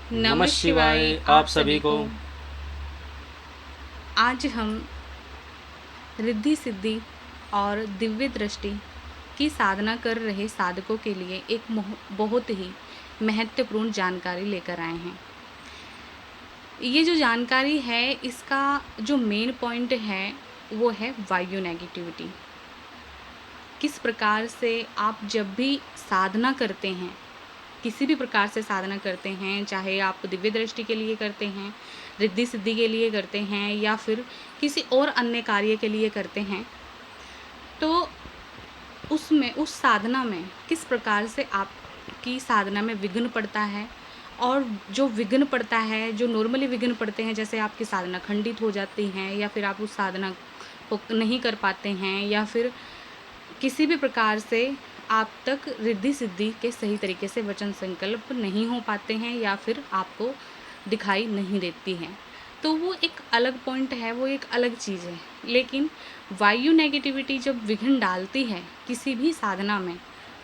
नमः शिवाय आप सभी को। आज हम रिद्धि सिद्धि और दिव्य दृष्टि की साधना कर रहे साधकों के लिए एक बहुत ही महत्वपूर्ण जानकारी लेकर आए हैं। ये जो जानकारी है, इसका जो मेन पॉइंट है वो है वायु नेगेटिविटी। किस प्रकार से आप जब भी साधना करते हैं, किसी भी प्रकार से साधना करते हैं, चाहे आप दिव्य दृष्टि के लिए करते हैं, रिद्धि सिद्धि के लिए करते हैं या फिर किसी और अन्य कार्य के लिए करते हैं, तो उसमें उस साधना में किस प्रकार से आपकी साधना में विघ्न पड़ता है। और जो विघ्न पड़ता है, जो नॉर्मली विघ्न पड़ते हैं, जैसे आपकी साधना खंडित हो जाती हैं या फिर आप उस साधना को नहीं कर पाते हैं या फिर किसी भी प्रकार से आप तक रिद्धि सिद्धि के सही तरीके से वचन संकल्प नहीं हो पाते हैं या फिर आपको दिखाई नहीं देती हैं, तो वो एक अलग पॉइंट है, वो एक अलग चीज़ है। लेकिन वायु नेगेटिविटी जब विघ्न डालती है किसी भी साधना में,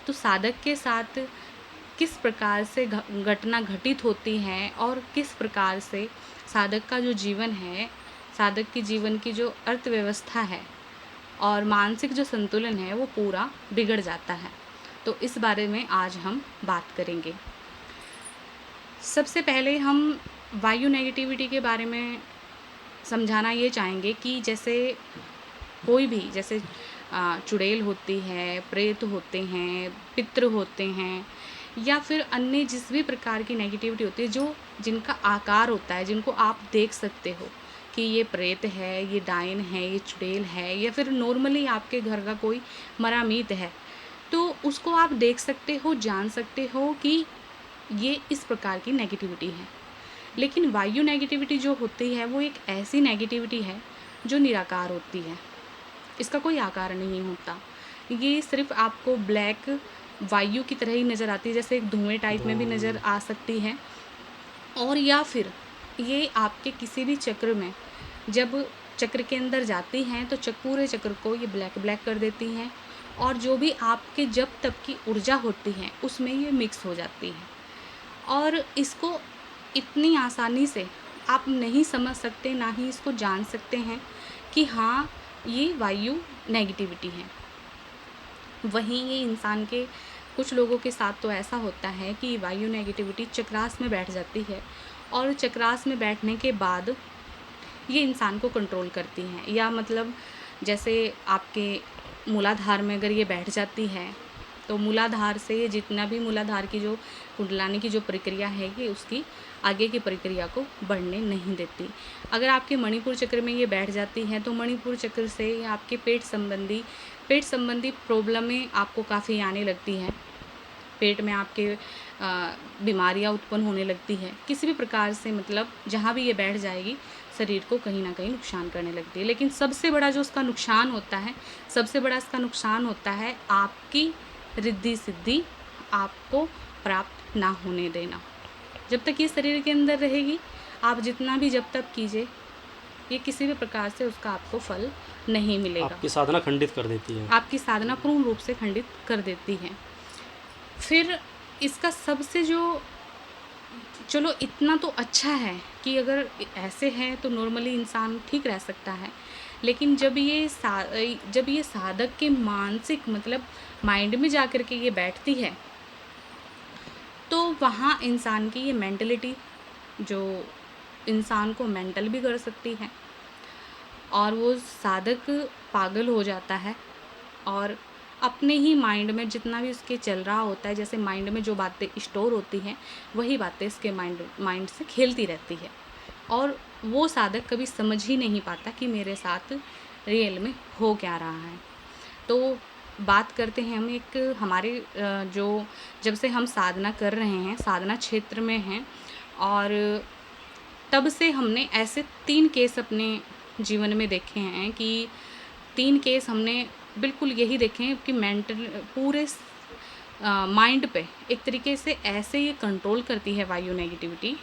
तो साधक के साथ किस प्रकार से घटना घटित होती है और किस प्रकार से साधक का जो जीवन है, साधक के जीवन की जो अर्थव्यवस्था है और मानसिक जो संतुलन है, वो पूरा बिगड़ जाता है। तो इस बारे में आज हम बात करेंगे। सबसे पहले हम वायु नेगेटिविटी के बारे में समझाना ये चाहेंगे कि जैसे कोई भी, जैसे चुड़ैल होती है, प्रेत होते हैं, पितृ होते हैं या फिर अन्य जिस भी प्रकार की नेगेटिविटी होती है, जो जिनका आकार होता है, जिनको आप देख सकते हो कि ये प्रेत है, ये डायन है, ये चुड़ैल है या फिर नॉर्मली आपके घर का कोई मरामीत है, तो उसको आप देख सकते हो, जान सकते हो कि ये इस प्रकार की नेगेटिविटी है। लेकिन वायु नेगेटिविटी जो होती है, वो एक ऐसी नेगेटिविटी है जो निराकार होती है। इसका कोई आकार नहीं होता। ये सिर्फ आपको ब्लैक वायु की तरह ही नज़र आती है, जैसे एक धुएँ टाइप में भी नज़र आ सकती है। और या फिर ये आपके किसी भी चक्र में जब चक्र के अंदर जाती हैं, तो पूरे चक्र को ये ब्लैक कर देती हैं और जो भी आपके जब तक की ऊर्जा होती है, उसमें ये मिक्स हो जाती है। और इसको इतनी आसानी से आप नहीं समझ सकते, ना ही इसको जान सकते हैं कि हाँ, ये वायु नेगेटिविटी है। वहीं ये इंसान के कुछ लोगों के साथ तो ऐसा होता है कि वायु नेगेटिविटी चक्रास में बैठ जाती है और चक्रास में बैठने के बाद ये इंसान को कंट्रोल करती हैं, या मतलब जैसे आपके मूलाधार में अगर ये बैठ जाती है, तो मूलाधार से ये जितना भी मूलाधार की जो कुंडलानी की जो प्रक्रिया है, ये उसकी आगे की प्रक्रिया को बढ़ने नहीं देती। अगर आपके मणिपुर चक्र में ये बैठ जाती हैं, तो मणिपुर चक्र से आपके पेट संबंधी प्रॉब्लमें आपको काफ़ी आने लगती हैं। पेट में आपके बीमारियां उत्पन्न होने लगती है किसी भी प्रकार से, मतलब जहाँ भी ये बैठ जाएगी शरीर को कहीं ना कहीं नुकसान करने लगती है। लेकिन सबसे बड़ा जो उसका नुकसान होता है, सबसे बड़ा इसका नुकसान होता है आपकी रिद्धि सिद्धि आपको प्राप्त ना होने देना। जब तक ये शरीर के अंदर रहेगी, आप जितना भी जब तक कीजिए, ये किसी भी प्रकार से उसका आपको फल नहीं मिलेगा। आपकी साधना खंडित कर देती है। आपकी साधना पूर्ण रूप से खंडित कर देती है। फिर इसका सबसे जो, चलो इतना तो अच्छा है कि अगर ऐसे है तो नॉर्मली इंसान ठीक रह सकता है। लेकिन जब ये साधक के मानसिक, मतलब माइंड में जा कर के ये बैठती है, तो वहाँ इंसान की ये मेंटलिटी जो इंसान को मेंटल भी कर सकती है और वो साधक पागल हो जाता है और अपने ही माइंड में जितना भी उसके चल रहा होता है, जैसे माइंड में जो बातें स्टोर होती हैं, वही बातें इसके माइंड से खेलती रहती है और वो साधक कभी समझ ही नहीं पाता कि मेरे साथ रियल में हो क्या रहा है। तो बात करते हैं हम एक हमारे जो जब से हम साधना कर रहे हैं, साधना क्षेत्र में हैं, और तब से हमने ऐसे 3 केस अपने जीवन में देखे हैं कि 3 केस हमने बिल्कुल यही देखे हैं कि मेंटल पूरे माइंड पे एक तरीके से ऐसे ये कंट्रोल करती है वायु नेगेटिविटी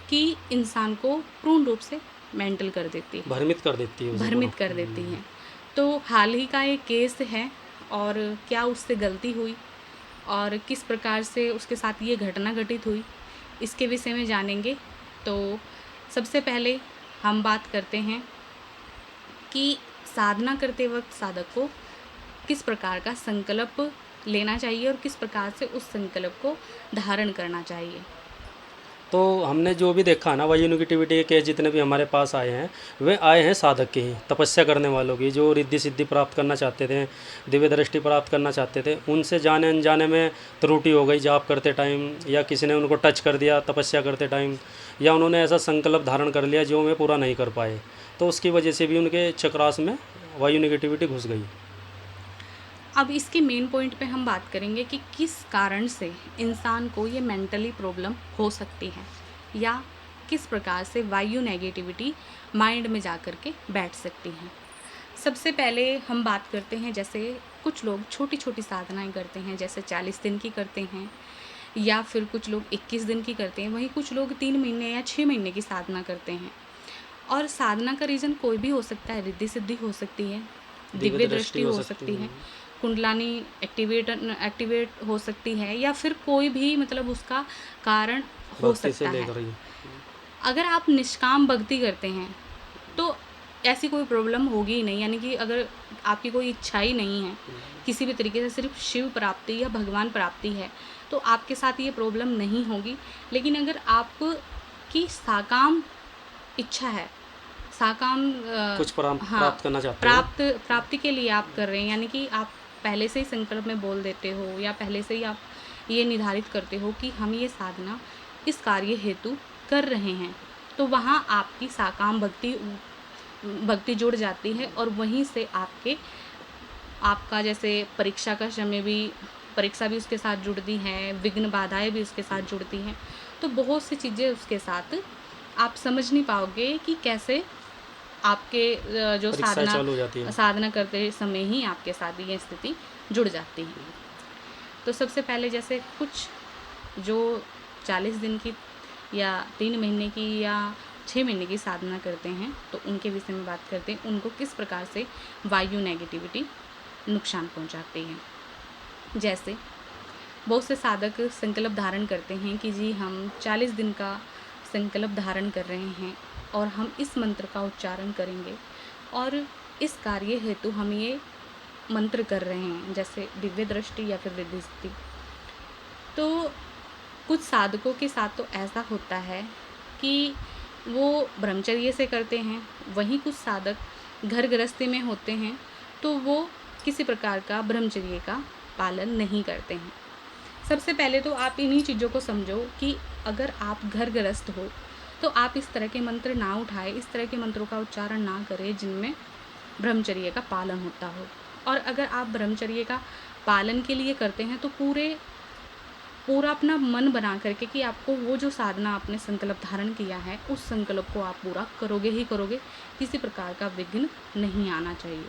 कि इंसान को पूर्ण रूप से मेंटल कर देती है, भ्रमित कर देती है, भ्रमित कर देती है। तो हाल ही का एक केस है और क्या उससे गलती हुई और किस प्रकार से उसके साथ ये घटना घटित हुई, इसके विषय में जानेंगे। तो सबसे पहले हम बात करते हैं कि साधना करते वक्त साधक को किस प्रकार का संकल्प लेना चाहिए और किस प्रकार से उस संकल्प को धारण करना चाहिए। तो हमने जो भी देखा ना, वायु नेगेटिविटी के केस जितने भी हमारे पास आए हैं, वे आए हैं साधक के ही, तपस्या करने वालों की, जो रिद्धि सिद्धि प्राप्त करना चाहते थे, दिव्य दृष्टि प्राप्त करना चाहते थे। उनसे जाने अनजाने में त्रुटि हो गई जाप करते टाइम, या किसी ने उनको टच कर दिया तपस्या करते टाइम, या उन्होंने ऐसा संकल्प धारण कर लिया जो वे पूरा नहीं कर पाए, तो उसकी वजह से भी उनके चक्रास में वायु नेगेटिविटी घुस गई। अब इसके मेन पॉइंट पे हम बात करेंगे कि किस कारण से इंसान को ये मेंटली प्रॉब्लम हो सकती है, या किस प्रकार से वायु नेगेटिविटी माइंड में जा कर के बैठ सकती है। सबसे पहले हम बात करते हैं, जैसे कुछ लोग छोटी छोटी साधनाएं करते हैं, जैसे 40 दिन की करते हैं, या फिर कुछ लोग 21 दिन की करते हैं, वहीं कुछ लोग 3 महीने या 6 महीने की साधना करते हैं। और साधना का रीज़न कोई भी हो सकता है, रिद्धि सिद्धि हो सकती है, दिव्य दृष्टि हो सकती है, कुंडलानी एक्टिवेट हो सकती है, या फिर कोई भी मतलब उसका कारण हो भक्ति से सकता है। लेकर ही। अगर आप निष्काम भक्ति करते हैं तो ऐसी कोई प्रॉब्लम होगी ही नहीं, यानी कि अगर आपकी कोई इच्छा ही नहीं है किसी भी तरीके से, सिर्फ शिव प्राप्ति या भगवान प्राप्ति है, तो आपके साथ ये प्रॉब्लम नहीं होगी। लेकिन अगर आपकी साकाम इच्छा है, साकाम कुछ हाँ, प्राप्त करना चाहते हैं। प्राप्ति के लिए आप कर रहे हैं, यानी कि आप पहले से ही संकल्प में बोल देते हो, या पहले से ही आप ये निर्धारित करते हो कि हम ये साधना इस कार्य हेतु कर रहे हैं, तो वहाँ आपकी साकाम भक्ति जुड़ जाती है। और वहीं से आपका जैसे परीक्षा का समय भी, परीक्षा भी उसके साथ जुड़ती है, विघ्न बाधाएं भी उसके साथ जुड़ती हैं। तो बहुत सी चीज़ें उसके साथ आप समझ नहीं पाओगे कि कैसे आपके जो परीक्षाएं चालू हो जाती है। साधना करते समय ही आपके साथ ये स्थिति जुड़ जाती है। तो सबसे पहले जैसे कुछ जो 40 दिन की या 3 महीने की या 6 महीने की साधना करते हैं, तो उनके विषय में बात करते हैं, उनको किस प्रकार से वायु नेगेटिविटी नुकसान पहुंचाती है। जैसे बहुत से साधक संकल्प धारण करते हैं कि जी हम 40 दिन का संकल्प धारण कर रहे हैं और हम इस मंत्र का उच्चारण करेंगे, और इस कार्य हेतु हम ये मंत्र कर रहे हैं, जैसे दिव्य दृष्टि या फिर रिद्धि सिद्धि। तो कुछ साधकों के साथ तो ऐसा होता है कि वो ब्रह्मचर्य से करते हैं, वहीं कुछ साधक घर गृहस्थी में होते हैं तो वो किसी प्रकार का ब्रह्मचर्य का पालन नहीं करते हैं। सबसे पहले तो आप इन्हीं चीज़ों को समझो कि अगर आप घर गृहस्थ हो तो आप इस तरह के मंत्र ना उठाए, इस तरह के मंत्रों का उच्चारण ना करें जिनमें ब्रह्मचर्य का पालन होता हो। और अगर आप ब्रह्मचर्य का पालन के लिए करते हैं तो पूरा अपना मन बना करके कि आपको वो जो साधना आपने संकल्प धारण किया है उस संकल्प को आप पूरा करोगे ही करोगे, किसी प्रकार का विघ्न नहीं आना चाहिए।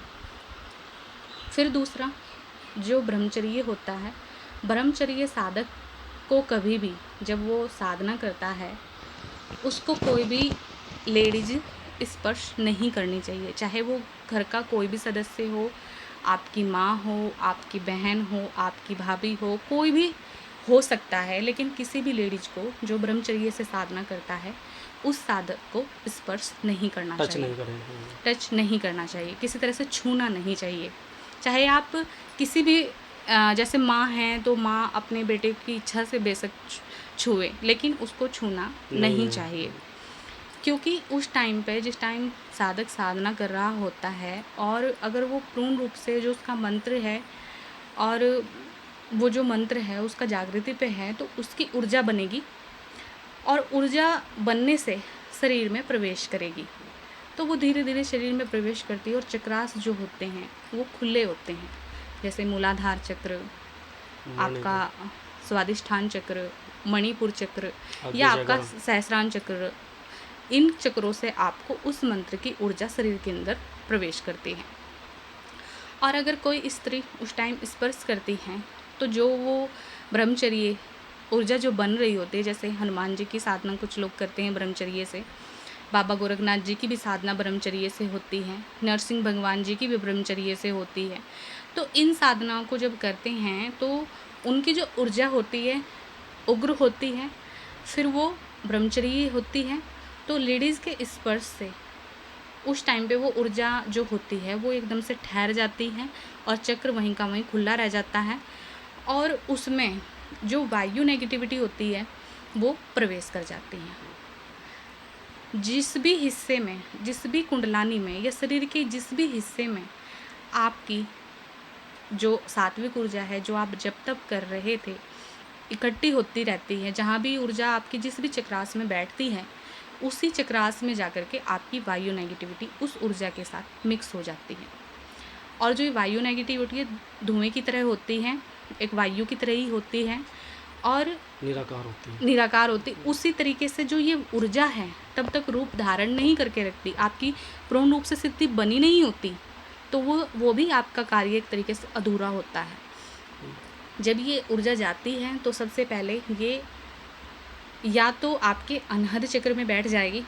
फिर दूसरा जो ब्रह्मचर्य होता है, ब्रह्मचर्य साधक को कभी भी जब वो साधना करता है उसको कोई भी लेडीज स्पर्श नहीं करनी चाहिए, चाहे वो घर का कोई भी सदस्य हो, आपकी माँ हो, आपकी बहन हो, आपकी भाभी हो, कोई भी हो सकता है, लेकिन किसी भी लेडीज को जो ब्रह्मचर्य से साधना करता है उस साधक को स्पर्श नहीं करना चाहिए, टच नहीं करना चाहिए, किसी तरह से छूना नहीं चाहिए। चाहे आप किसी भी जैसे माँ हैं तो माँ अपने बेटे की इच्छा से बेशक छुए, लेकिन उसको छूना नहीं चाहिए, क्योंकि उस टाइम पे जिस टाइम साधक साधना कर रहा होता है और अगर वो पूर्ण रूप से जो उसका मंत्र है और वो जो मंत्र है उसका जागृति पे है तो उसकी ऊर्जा बनेगी और ऊर्जा बनने से शरीर में प्रवेश करेगी, तो वो धीरे धीरे शरीर में प्रवेश करती है और चक्रास जो होते हैं वो खुले होते हैं, जैसे मूलाधार चक्र, आपका स्वादिष्ठान चक्र, मणिपुर चक्र या आपका सहस्रार चक्र, इन चक्रों से आपको उस मंत्र की ऊर्जा शरीर के अंदर प्रवेश करती है। और अगर कोई स्त्री उस टाइम स्पर्श करती है तो जो वो ब्रह्मचर्य ऊर्जा जो बन रही होती है, जैसे हनुमान जी की साधना कुछ लोग करते हैं ब्रह्मचर्य से, बाबा गोरखनाथ जी की भी साधना ब्रह्मचर्य से होती है, नरसिंह भगवान जी की भी ब्रह्मचर्य से होती है। तो इन साधनाओं को जब करते हैं तो उनकी जो ऊर्जा होती है उग्र होती है, फिर वो ब्रह्मचर्य होती है, तो लेडीज़ के स्पर्श से उस टाइम पे वो ऊर्जा जो होती है वो एकदम से ठहर जाती है और चक्र वहीं का वहीं खुला रह जाता है, और उसमें जो वायु नेगेटिविटी होती है वो प्रवेश कर जाती है। जिस भी हिस्से में, जिस भी कुंडलानी में या शरीर के जिस भी हिस्से में आपकी जो सात्विक ऊर्जा है, जो आप जब तब कर रहे थे, इकट्ठी होती रहती है, जहाँ भी ऊर्जा आपकी जिस भी चक्रास में बैठती है, उसी चक्रास में जाकर के आपकी वायु नेगेटिविटी उस ऊर्जा के साथ मिक्स हो जाती है। और जो ये वायु नेगेटिविटी है धुएं की तरह होती है, एक वायु की तरह ही होती है और निराकार होती। उसी तरीके से जो ये ऊर्जा है तब तक रूप धारण नहीं करके रखती, आपकी पूर्ण रूप से सिद्धि बनी नहीं होती, तो वो भी आपका कार्य एक तरीके से अधूरा होता है। जब ये ऊर्जा जाती है तो सबसे पहले ये या तो आपके अनहद चक्र में बैठ जाएगी,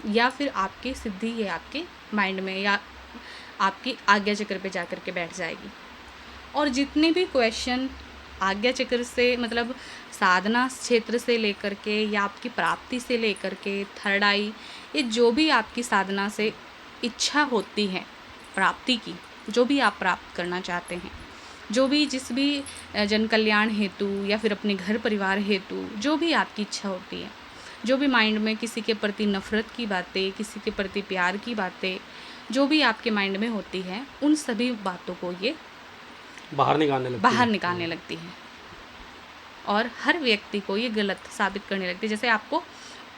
या फिर आपकी सिद्धि ये आपके माइंड में या आपकी आज्ञा चक्र पे जाकर के बैठ जाएगी। और जितने भी क्वेश्चन आज्ञा चक्र से, मतलब साधना क्षेत्र से लेकर के या आपकी प्राप्ति से लेकर के थर्ड आई, ये जो भी आपकी साधना से इच्छा होती है प्राप्ति की, जो भी आप प्राप्त करना चाहते हैं, जो भी जिस भी जन कल्याण हेतु या फिर अपने घर परिवार हेतु जो भी आपकी इच्छा होती है, जो भी माइंड में किसी के प्रति नफ़रत की बातें, किसी के प्रति प्यार की बातें जो भी आपके माइंड में होती है, उन सभी बातों को ये बाहर निकालने लगती है और हर व्यक्ति को ये गलत साबित करने लगती है। जैसे आपको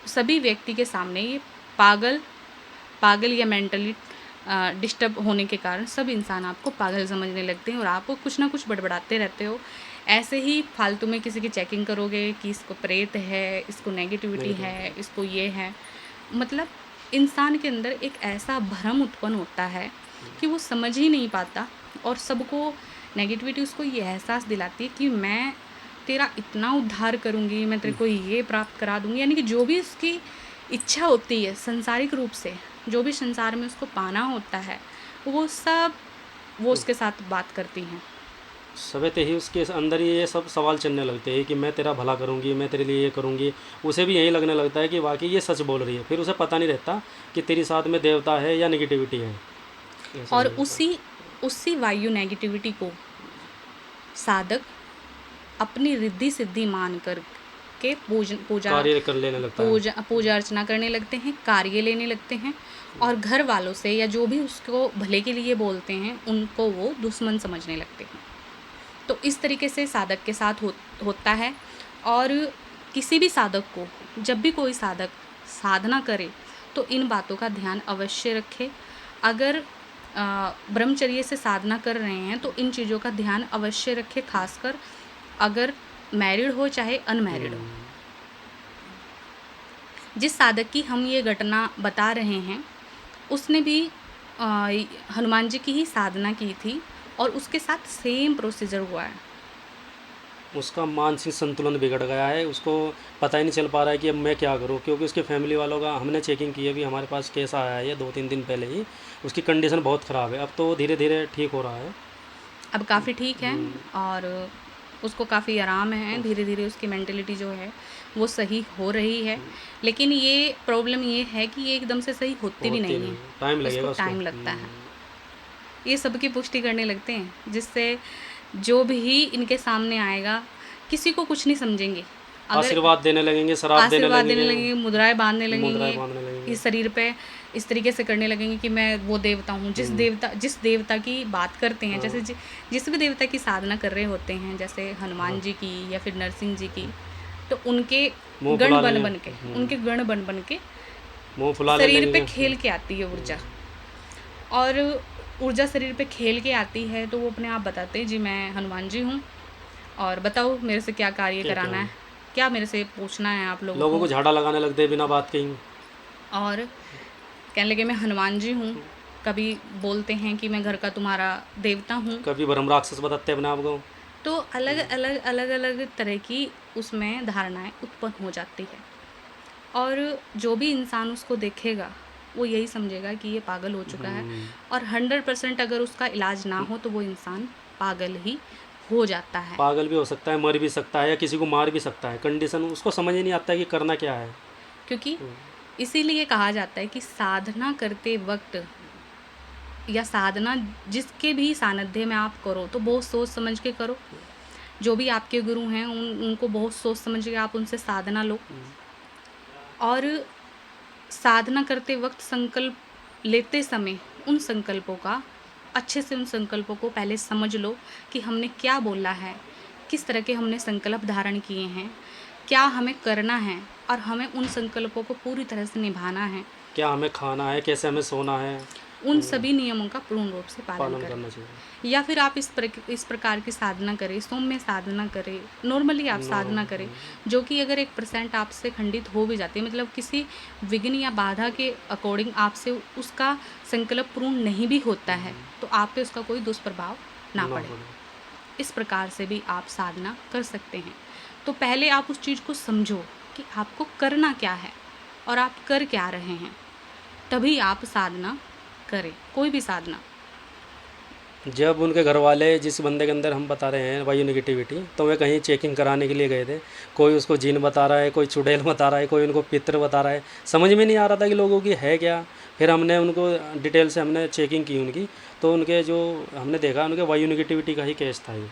सभी व्यक्ति के सामने ये पागल या मेंटली डिस्टर्ब होने के कारण सब इंसान आपको पागल समझने लगते हैं और आप कुछ ना कुछ बड़बड़ाते रहते हो। ऐसे ही फालतू में किसी की चेकिंग करोगे कि इसको प्रेत है, इसको नेगेटिविटी है, इसको ये है, मतलब इंसान के अंदर एक ऐसा भ्रम उत्पन्न होता है कि वो समझ ही नहीं पाता और सबको नेगेटिविटी उसको ये एहसास दिलाती है कि मैं तेरा इतना उद्धार करूँगी, मैं तेरे को ये प्राप्त करा दूँगी। यानी कि जो भी उसकी इच्छा होती है संसारिक रूप से, जो भी संसार में उसको पाना होता है, वो सब वो उसके साथ बात करती हैं। सवेते ही उसके अंदर ये सब सवाल चलने लगते हैं कि मैं तेरा भला करूँगी, मैं तेरे लिए ये करूँगी। उसे भी यही लगने लगता है कि वाकई ये सच बोल रही है। फिर उसे पता नहीं रहता कि तेरी साथ में देवता है या नेगेटिविटी है। और उसी वायु नेगेटिविटी को साधक अपनी रिद्धि सिद्धि मान कर के पूजा अर्चना करने लगते हैं, कार्य लेने लगते हैं, और घर वालों से या जो भी उसको भले के लिए बोलते हैं उनको वो दुश्मन समझने लगते हैं। तो इस तरीके से साधक के साथ होता है। और किसी भी साधक को, जब भी कोई साधक साधना करे तो इन बातों का ध्यान अवश्य रखे। अगर ब्रह्मचर्य से साधना कर रहे हैं तो इन चीज़ों का ध्यान अवश्य रखे, खासकर अगर मैरिड हो चाहे अनमैरिड हो। जिस साधक की हम ये घटना बता रहे हैं उसने भी हनुमान जी की ही साधना की थी और उसके साथ सेम प्रोसीजर हुआ है। उसका मानसिक संतुलन बिगड़ गया है, उसको पता ही नहीं चल पा रहा है कि अब मैं क्या करूं, क्योंकि उसके फैमिली वालों का हमने चेकिंग की है। अभी हमारे पास केस आया है ये 2-3 दिन पहले ही। उसकी कंडीशन बहुत ख़राब है। अब तो धीरे धीरे ठीक हो रहा है, अब काफ़ी ठीक है और उसको काफ़ी आराम है। धीरे धीरे उसकी मेंटलिटी जो है वो सही हो रही है। लेकिन ये प्रॉब्लम ये है कि ये एकदम से सही होती भी नहीं है, टाइम लगेगा, उसको टाइम लगता है। ये सबकी पुष्टि करने लगते हैं, जिससे जो भी इनके सामने आएगा किसी को कुछ नहीं समझेंगे। आशीर्वाद देने लगेंगे, शराब देने लगेंगे, मुद्राएं बांधने लगेंगे, इस शरीर पे इस तरीके से करने लगेंगे कि मैं वो देवता हूँ। जिस देवता की बात करते हैं, जैसे जिस भी देवता की साधना कर रहे होते हैं, जैसे हनुमान जी की या फिर नरसिंह जी की, तो उनके गण बन बन के शरीर पे खेल के आती है ऊर्जा। और ऊर्जा शरीर पे खेल के आती है तो वो अपने आप बताते हैं, जी मैं हनुमान जी हूँ और बताओ मेरे से क्या कार्य कराना है, क्या मेरे से पूछना है आप लोगों को झाड़ा लगाने लगते हैं बिना बात कहीं। और कहने लगे मैं हनुमान जी हूँ। कभी बोलते हैं कि मैं घर का तुम्हारा देवता हूँ, कभी ब्रह्म राक्षस बताते हैं अपने आप को। तो अलग तरह की उसमें धारणाएं उत्पन्न हो जाती है। और जो भी इंसान उसको देखेगा वो यही समझेगा कि ये पागल हो चुका है। और 100% अगर उसका इलाज ना हो तो वो इंसान पागल ही हो जाता है। पागल भी हो सकता है, मर भी सकता है, या किसी को मार भी सकता है। कंडीशन उसको समझ ही नहीं आता है कि करना क्या है। क्योंकि इसीलिए कहा जाता है कि साधना करते वक्त या साधना जिसके भी सानिध्य में आप करो तो बहुत सोच समझ के करो। जो भी आपके गुरु हैं उनको बहुत सोच समझ के आप उनसे साधना लो। और साधना करते वक्त संकल्प लेते समय उन संकल्पों का अच्छे से उन संकल्पों को पहले समझ लो कि हमने क्या बोला है, किस तरह के हमने संकल्प धारण किए हैं, क्या हमें करना है और हमें उन संकल्पों को पूरी तरह से निभाना है। क्या हमें खाना है, कैसे हमें सोना है, उन सभी नियमों का पूर्ण रूप से पालन पालन करें। करना चाहिए। या फिर आप इस प्रकार की साधना करें, सौम्य साधना करें, नॉर्मली आप साधना करें, जो कि अगर 1% आपसे खंडित हो भी जाती है, मतलब किसी विघ्न या बाधा के अकॉर्डिंग आपसे उसका संकल्प पूर्ण नहीं भी होता है, तो आप पे उसका कोई दुष्प्रभाव ना पड़े। इस प्रकार से भी आप साधना कर सकते हैं। तो पहले आप उस चीज़ को समझो कि आपको करना क्या है और आप कर क्या रहे हैं, तभी आप साधना करें, कोई भी साधना। जब उनके घर वाले जिस बंदे के अंदर हम बता रहे हैं वायु नेगेटिविटी, तो वे कहीं चेकिंग कराने के लिए गए थे। कोई उसको जीन बता रहा है, कोई चुड़ैल बता रहा है, कोई उनको पितर बता रहा है। समझ में नहीं आ रहा था कि लोगों की है क्या। फिर हमने उनको डिटेल से हमने चेकिंग की उनकी, तो उनके जो हमने देखा उनके वायु नेगेटिविटी का ही केस था ये।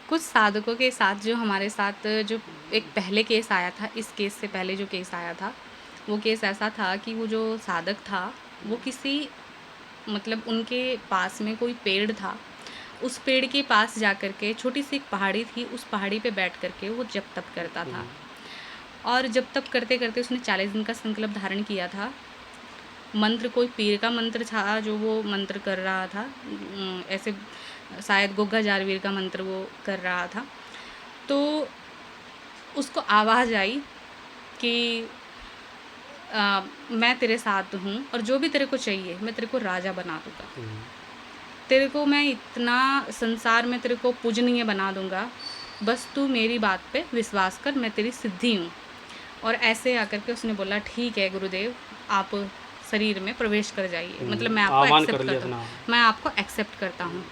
कुछ साधकों के साथ जो हमारे साथ जो एक पहले केस आया था, इस केस से पहले जो केस आया था, वो केस ऐसा था कि वो जो साधक था वो किसी मतलब उनके पास में कोई पेड़ था। उस पेड़ के पास जा कर के छोटी सी एक पहाड़ी थी, उस पहाड़ी पे बैठ कर के वो जप तप करता था। और जप तप करते करते उसने 40 दिन का संकल्प धारण किया था। मंत्र कोई पीर का मंत्र था जो वो मंत्र कर रहा था, ऐसे शायद गोगा जारवीर का मंत्र वो कर रहा था। तो उसको आवाज़ आई कि मैं तेरे साथ हूँ और जो भी तेरे को चाहिए मैं तेरे को राजा बना दूँगा। तेरे को मैं इतना संसार में तेरे को पूजनीय बना दूँगा, बस तू मेरी बात पे विश्वास कर, मैं तेरी सिद्धि हूँ। और ऐसे आकर के उसने बोला ठीक है गुरुदेव, आप शरीर में प्रवेश कर जाइए, मतलब मैं आपको आह्वान कर एक्सेप्ट लिया करता हूँ, अपना। मैं आपको एक्सेप्ट करता हूँ।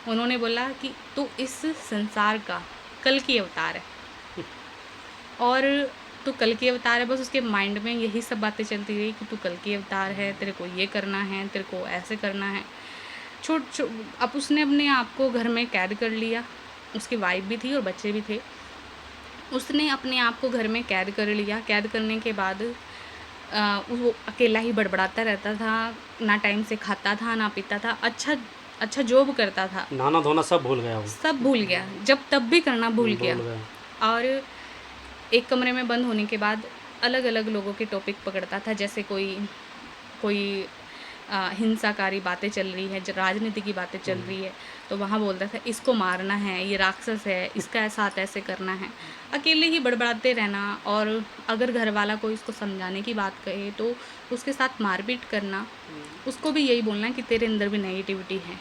उन्होंने बोला कि तू इस संसार का कल की अवतार है और तू कल की अवतार है। बस उसके माइंड में यही सब बातें चलती रही कि तू कल की अवतार है, तेरे को ये करना है, तेरे को ऐसे करना है। अब उसने अपने आप को घर में कैद कर लिया। उसकी वाइफ भी थी और बच्चे भी थे। उसने अपने आप को घर में कैद कर लिया। कैद करने के बाद वो अकेला ही बड़बड़ाता रहता था, ना टाइम से खाता था ना पीता था। अच्छा जॉब करता था, नहाना धोना सब भूल गया वो। सब भूल गया, जब तब भी करना भूल गया। गया। और एक कमरे में बंद होने के बाद अलग अलग लोगों के टॉपिक पकड़ता था, जैसे कोई हिंसाकारी बातें चल रही है, राजनीति की बातें चल रही है, तो वहाँ बोलता था इसको मारना है, ये राक्षस है, इसका साथ ऐसे करना है। अकेले ही बड़बड़ाते रहना, और अगर घर वाला कोई उसको समझाने की बात कहे तो उसके साथ मारपीट करना। उसको भी यही बोलना कि तेरे अंदर भी नेगेटिविटी है,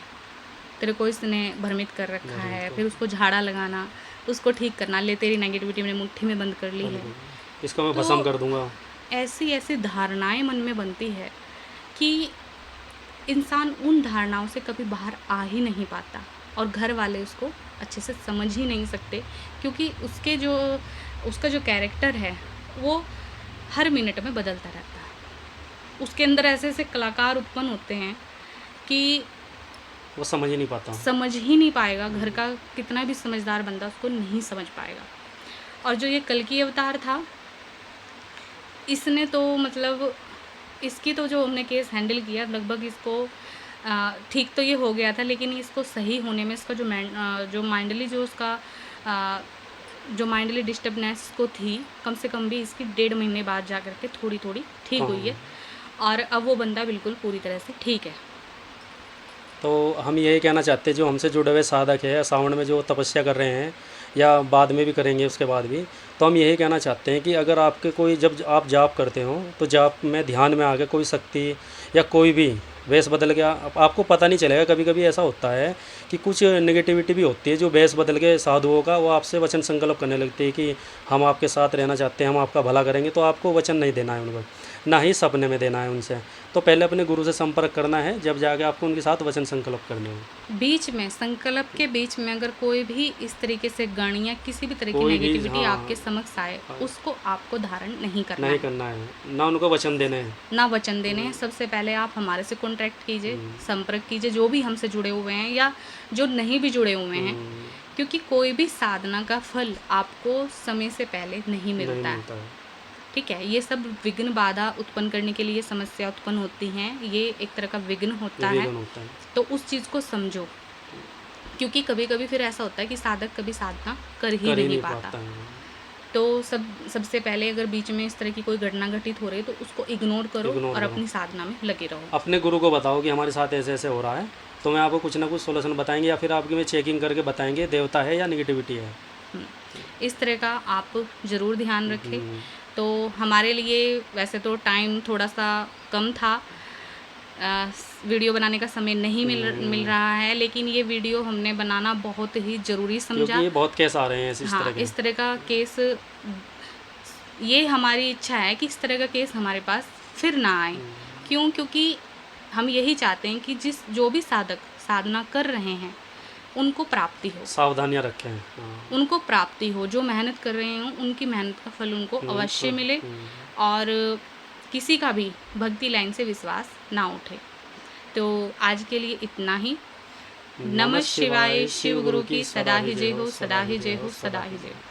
तेरे को इसने भ्रमित कर रखा है। फिर उसको झाड़ा लगाना, उसको ठीक करना, ले तेरी नेगेटिविटी मैंने मुट्ठी में बंद कर ली है, इसको मैं तो भस्म कर दूंगा। ऐसी धारणाएं मन में बनती है कि इंसान उन धारणाओं से कभी बाहर आ ही नहीं पाता, और घर वाले उसको अच्छे से समझ ही नहीं सकते, क्योंकि उसका जो कैरेक्टर है वो हर मिनट में बदलता रहता है। उसके अंदर ऐसे ऐसे कलाकार उत्पन्न होते हैं कि वो समझ ही नहीं पाता। समझ ही नहीं पाएगा, घर का कितना भी समझदार बंदा उसको नहीं समझ पाएगा। और जो ये कल की अवतार था, इसने तो मतलब इसकी तो जो हमने केस हैंडल किया, लगभग इसको ठीक तो ये हो गया था, लेकिन इसको सही होने में इसका जो माइंडली जो उसका जो माइंडली डिस्टर्बनेस को थी, कम से कम भी इसकी 1.5 महीने बाद जा कर के थोड़ी थोड़ी ठीक हुई है, और अब वो बंदा बिल्कुल पूरी तरह से ठीक है। तो हम यही कहना चाहते हैं, जो हमसे जुड़े हुए साधक है, सावन में जो तपस्या कर रहे हैं या बाद में भी करेंगे उसके बाद भी, तो हम यही कहना चाहते हैं कि अगर आपके कोई जब आप जाप करते हो तो जाप में ध्यान में आके कोई शक्ति या कोई भी भेष बदल गया, आपको पता नहीं चलेगा। कभी कभी ऐसा होता है कि कुछ नेगेटिविटी भी होती है, जो भेष बदल के साधुओं का वो आपसे वचन संकल्प करने लगती है कि हम आपके साथ रहना चाहते हैं, हम आपका भला करेंगे। तो आपको वचन नहीं देना है उनको, ना ही सपने में देना है उनसे। तो पहले अपने गुरु से संपर्क करना है, जब जाके आपको उनके साथ वचन संकल्प करने हैं। बीच में संकल्प के बीच में अगर कोई भी इस तरीके से गण या किसी भी तरह की कोई भी, नेगेटिविटी हाँ, आपके समक्ष आए, उसको आपको धारण नहीं करना नहीं है, करना है, ना उनको वचन देने हैं। ना वचन देने हैं। सबसे पहले आप हमारे से कॉन्टैक्ट कीजिए, संपर्क कीजिए, जो भी हमसे जुड़े हुए हैं या जो नहीं भी जुड़े हुए हैं, क्योंकि कोई भी साधना का फल आपको समय से पहले नहीं नहीं मिलता है। मिलता है। ठीक है, ये सब विघ्न बाधा उत्पन्न करने के लिए समस्या उत्पन्न होती हैं, ये एक तरह का विघ्न होता है। विघ्न होता है। तो उस चीज़ को समझो, क्योंकि कभी कभी फिर ऐसा होता है कि साधक कभी साधना कर ही नहीं पाता। है। तो सबसे पहले अगर बीच में इस तरह की कोई घटना घटित हो रही है तो उसको इग्नोर करो इग्नोर और करो। अपनी साधना में लगे रहो। अपने गुरु को बताओ कि हमारे साथ ऐसे ऐसे हो रहा है, तो मैं आपको कुछ ना कुछ सोल्यूशन बताएंगे, या फिर आपकी में चेकिंग करके बताएंगे देवता है या नेगेटिविटी है। इस तरह का आप ज़रूर ध्यान रखें। तो हमारे लिए वैसे तो टाइम थोड़ा सा कम था, वीडियो बनाने का समय नहीं मिल रहा है, लेकिन ये वीडियो हमने बनाना बहुत ही ज़रूरी समझा, क्योंकि ये बहुत केस आ रहे हैं इस हाँ, तरह के। इस तरह का केस, ये हमारी इच्छा है कि इस तरह का केस हमारे पास फिर ना आए। क्यों? क्योंकि हम यही चाहते हैं कि जो भी साधक साधना कर रहे हैं उनको प्राप्ति हो, सावधानियां रखें। हाँ। उनको प्राप्ति हो, जो मेहनत कर रहे हों उनकी मेहनत का फल उनको अवश्य मिले, और किसी का भी भक्ति लाइन से विश्वास ना उठे। तो आज के लिए इतना ही। नमः शिवाय। शिव गुरु की सदा ही जय हो, सदा ही जय हो, सदा ही जय हो।